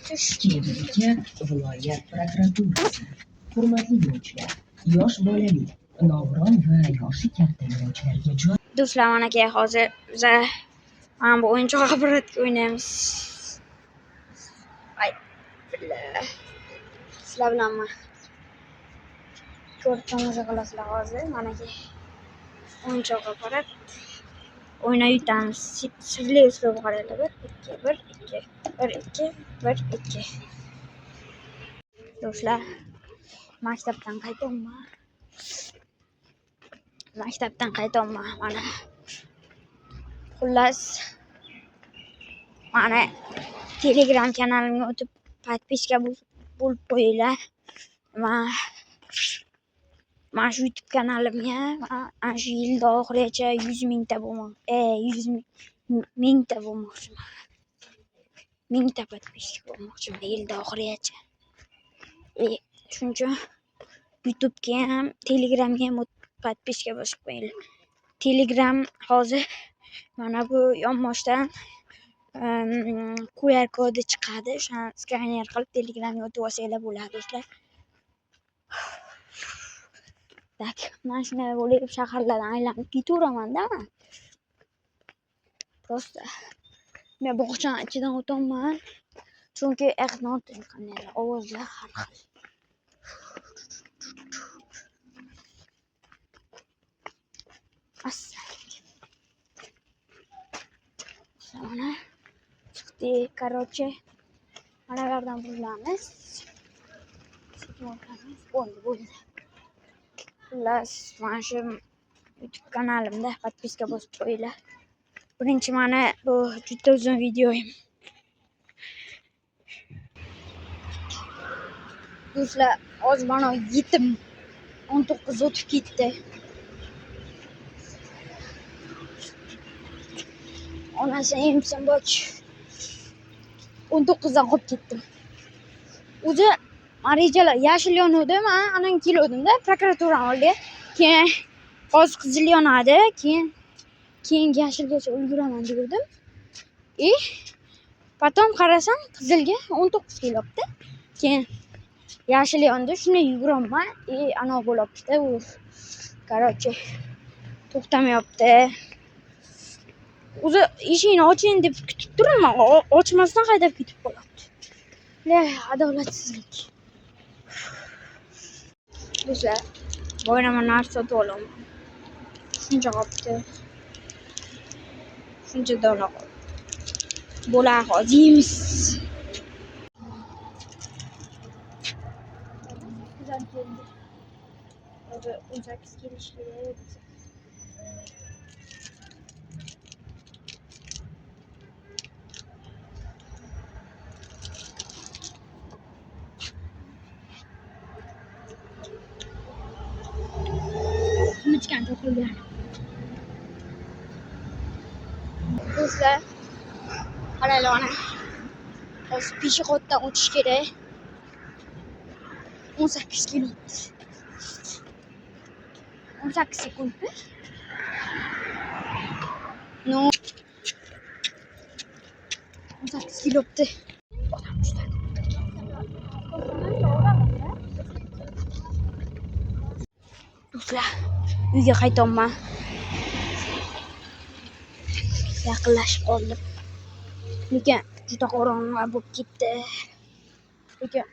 Toshkentdagi viloyat prokuraturasi. Hurmatli yo'lovchilar, yosh bolali, nogiron va yoshi katta yo'lovchilarga joy. Do'stlar, mana aka, hozir biza mana bu o'yinchoq apparatga o'ynaymiz. Ay, billah. Sizlar bilanman. Ko'rib tomosha qilasizlar hozir. Mana aka, o'yinchoq apparat. O'ynab yutamiz. Sirli uslub qaranglar. 1 2 1 2 1 2 Do'stlar, maktabdan qaytyapman. Mana. Xullas, mana Telegram kanalimga o'tib podpiska bo'lib qo'yinglar. Mana shu YouTube kanalimga mana shu yilda oxirigacha 100 mingta bo'lmoqchi. 100 mingta bo'lmoqchiman. 1000ta podpiska bo'lmoqchiman yilda oxirigacha. Shuning uchun YouTube'ga ham, Telegramga ham podpiska bosib qo'yinglar. Telegram hozir mana bu yonboshdan QR kodi chiqadi. O'shani skaner qilib Telegramga o'tib olsanglar bo'ladi, do'stlar. Tak, mashina bo'lib shaharlardan aylanib ketaveraman-da men. Prosta men bog'chani ichidan o'taman. Chunki qanday ovozlar har xil. Mana chiqdi, короче. Mana bu yerdan burilamiz. Bo'ldi. Xullas, mana shu YouTube kanalimda podpiska bosib qo'yinglar. Birinchi mana bu juda uzun videoyim. Do'stlar, hozir mana 7:19 o'tib ketdi. Onasi emsin boch. 19dan qolib ketdim. O'zi rejalar yashil yonuvdi, men anan keldim-da prokuratura oldiga. Keyin hozir qizil yonadi, keyin yashilgacha ulguraman dedim. Potom qarasam qizilga 19 kelyapti. Keyin yashil yondi, shuni yuguraman. Ana bo'libdi u. Короче, to'xtamayapti. O'zi eshikni oching deb kutib turibman, ochmasdan haydab ketib qolyapti. Adolatsizlik. Do'stlar, boyama narsa sotib olaman. Shuncha qopti. Shuncha dona qoldi. Bo'lar hozir yeymiz. Güzel keldi. Hozir 18 kelishli. Michkan to'qilgan. Do'stlar, qaranglar mana. Hozir peshixoddan o'tish kerak. 18 kilometr. 18 sekund. No. 18 kilometr. Do'stlar, uyga qaytyapman. Yaqinlashib qoldim. Lekin juda qorong'i bo'lib ketdi. Lekin